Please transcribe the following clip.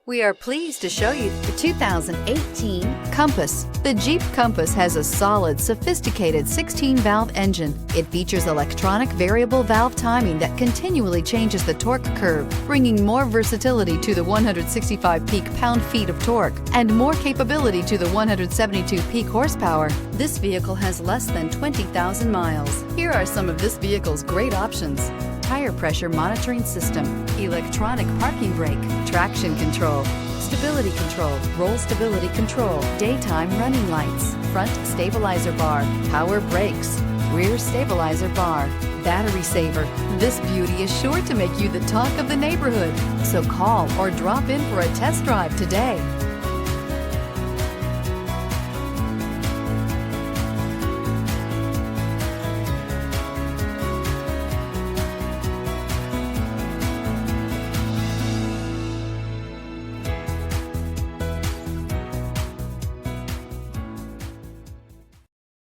We are pleased to show you the 2018 Compass. The Jeep Compass has a solid, sophisticated 16-valve engine. It features electronic variable valve timing that continually changes the torque curve, bringing more versatility to the 165 peak pound-feet of torque and more capability to the 172 peak horsepower. This vehicle has less than 20,000 miles. Here are some of this vehicle's great options: tire pressure monitoring system, electronic parking brake, traction control, stability control, roll stability control, daytime running lights, front stabilizer bar, power brakes, rear stabilizer bar, battery saver. This beauty is sure to make you the talk of the neighborhood. So call or drop in for a test drive today.